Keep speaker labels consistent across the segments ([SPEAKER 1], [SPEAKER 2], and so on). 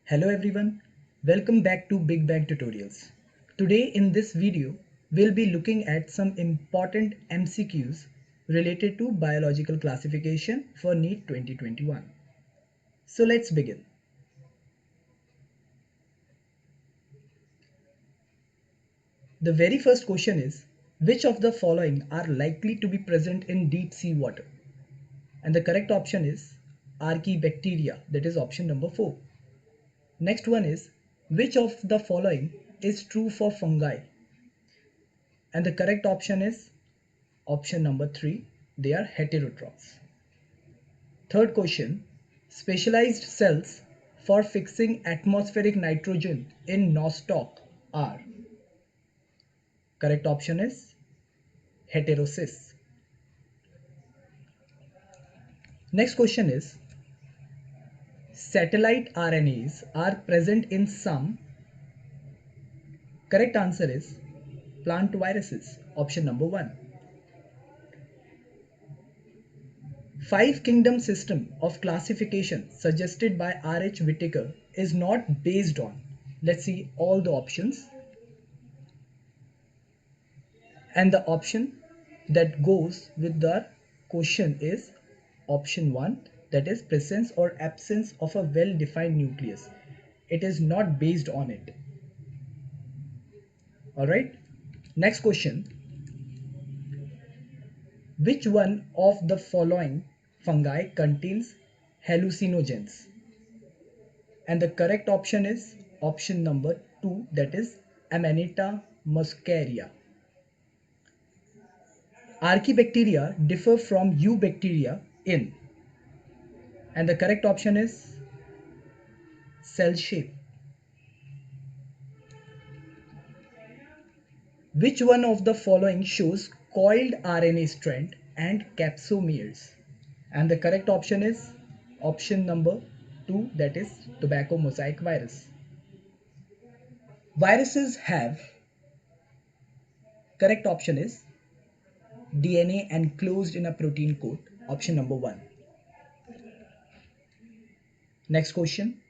[SPEAKER 1] Hello everyone, welcome back to Big Bang Tutorials. Today in this video, we'll be looking at some important MCQs related to biological classification for NEET 2021. So let's begin. The very first question is, which of the following are likely to be present in deep sea water? And the correct option is Archaebacteria, that is option number 4. Next one is, which of the following is true for fungi? And the correct option is option number 3. They are heterotrophs. Third question. Specialized cells for fixing atmospheric nitrogen in nostoc are. Correct option is heterocysts. Next question is, satellite RNAs are present in some. Correct answer is plant viruses. Option number 1. Five kingdom system of classification suggested by R.H. Whittaker is not based on. Let's see all the options. And the option that goes with the question is option 1, that is presence or absence of a well defined nucleus. It is not based on it. Alright. Next question. Which one of the following fungi contains hallucinogens? And the correct option is option number 2, that is Amanita muscaria. Archaebacteria differ from eubacteria in, and the correct option is cell shape. Which one of the following shows coiled RNA strand and capsomeres? And the correct option is option number 2, that is tobacco mosaic virus. Viruses have, correct option is DNA enclosed in a protein coat, option number 1. Next question.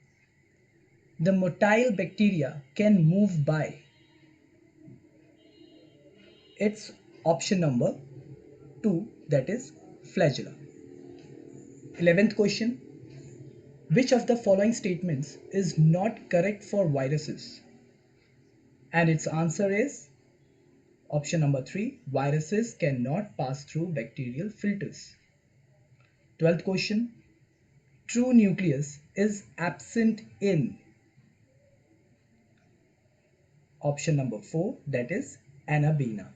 [SPEAKER 1] The motile bacteria can move by. It's option number 2, that is flagella. 11th question. Which of the following statements is not correct for viruses? And its answer is option number 3. Viruses cannot pass through bacterial filters. 12th question. True nucleus is absent in. Option number 4, that is Anabaena.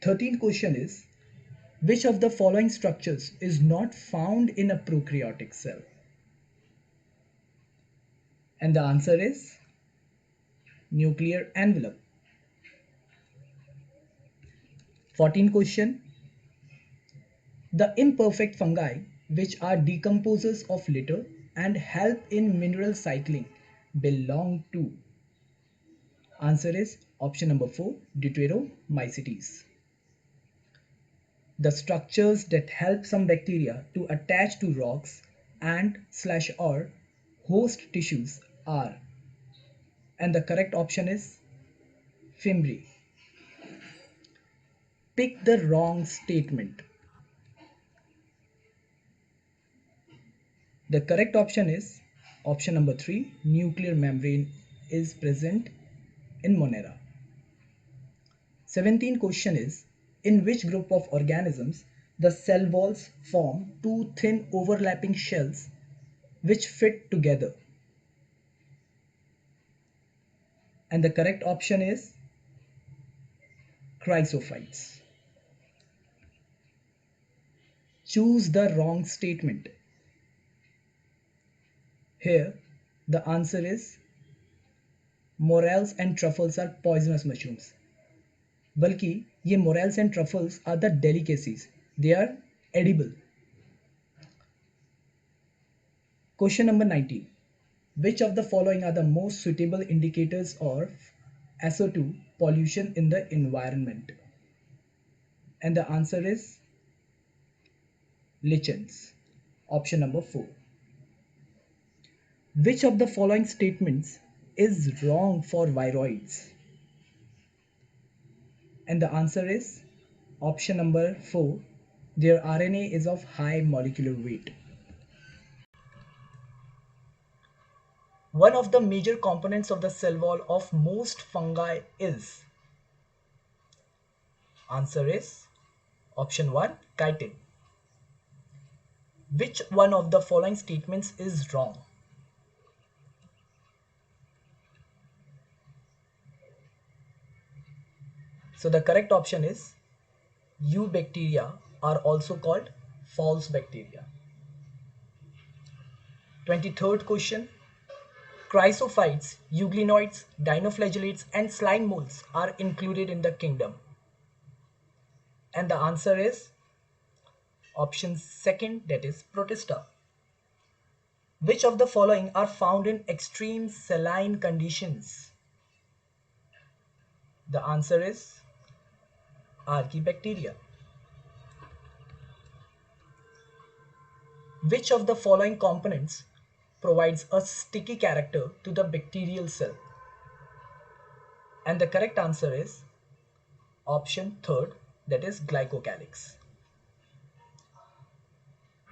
[SPEAKER 1] 13th question is, which of the following structures is not found in a prokaryotic cell? And the answer is nuclear envelope. 14th question. The imperfect fungi which are decomposers of litter and help in mineral cycling belong to. Answer is option number 4, Deuteromycetes. The structures that help some bacteria to attach to rocks and/or host tissues are, and the correct option is fimbriae. Pick the wrong statement. The correct option is option number 3, nuclear membrane is present in Monera. 17th question is, in which group of organisms the cell walls form two thin overlapping shells which fit together? And the correct option is chrysophytes. Choose the wrong statement. Here the answer is morels and truffles are poisonous mushrooms. बल्कि ये morels and truffles are the delicacies. They are edible. Question number 19. Which of the following are the most suitable indicators of SO2 pollution in the environment? And the answer is lichens. Option number 4. Which of the following statements is wrong for viroids? And the answer is option number 4. Their RNA is of high molecular weight. One of the major components of the cell wall of most fungi is. Answer is option 1, chitin. Which one of the following statements is wrong? So the correct option is eubacteria are also called false bacteria. 23rd question. Chrysophytes, euglenoids, dinoflagellates and slime moles are included in the kingdom. And the answer is option second, that is Protista. Which of the following are found in extreme saline conditions? The answer is Archaebacteria. Which of the following components provides a sticky character to the bacterial cell? And the correct answer is option third, that is glycocalyx.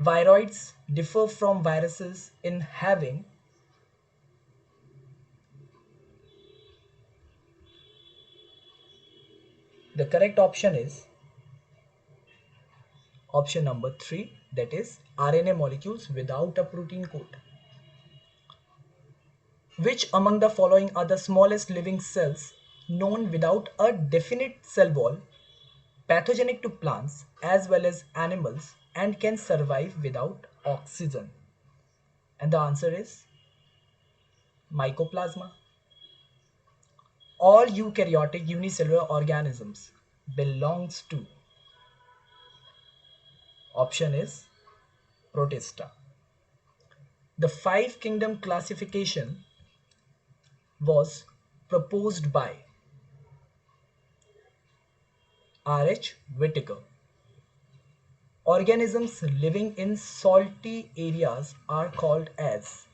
[SPEAKER 1] Viroids differ from viruses in having. The correct option is option number 3, that is RNA molecules without a protein coat. Which among the following are the smallest living cells known without a definite cell wall, pathogenic to plants as well as animals, and can survive without oxygen? And the answer is mycoplasma. All eukaryotic unicellular organisms belongs to. Option is Protista. The five kingdom classification was proposed by R.H. Whitaker. Organisms living in salty areas are called as.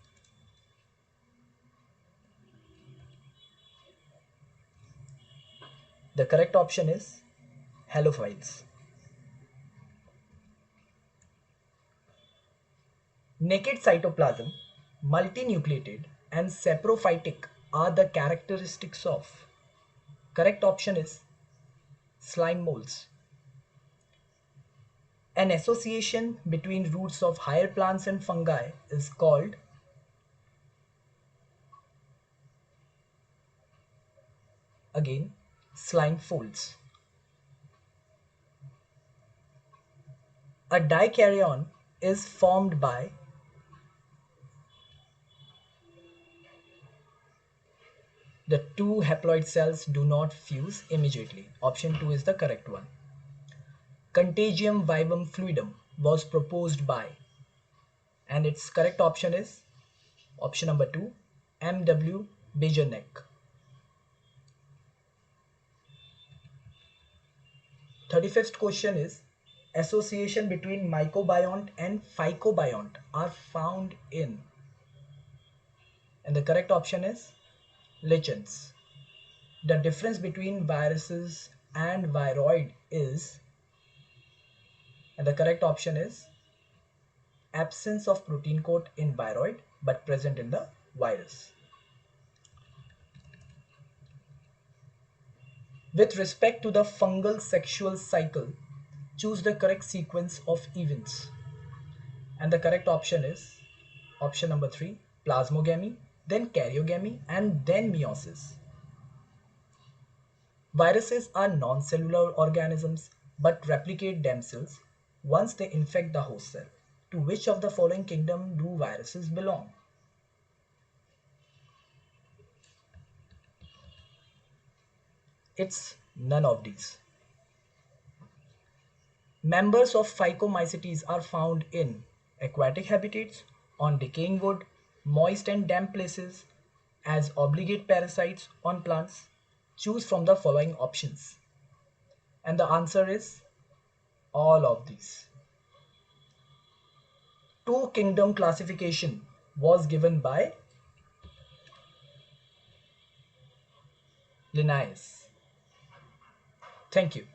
[SPEAKER 1] The correct option is halophiles. Naked cytoplasm, multinucleated, and saprophytic are the characteristics of. Correct option is slime molds. An association between roots of higher plants and fungi is called. Again, slime folds. A dikaryon is formed by. The two haploid cells do not fuse immediately. Option 2 is the correct one. Contagium vivum fluidum was proposed by, and its correct option is option number 2, M.W. Bejernek. 35th question is, association between mycobiont and phycobiont are found in, and the correct option is lichens. The difference between viruses and viroid is, and the correct option is absence of protein coat in viroid but present in the virus. With respect to the fungal sexual cycle, choose the correct sequence of events. And the correct option is option number 3, plasmogamy, then karyogamy, and then meiosis. Viruses are non-cellular organisms but replicate themselves once they infect the host cell. To which of the following kingdom do viruses belong? It's none of these. Members of Phycomycetes are found in aquatic habitats, on decaying wood, moist and damp places, as obligate parasites on plants. Choose from the following options. And the answer is all of these. two kingdom classification was given by Linnaeus. Thank you.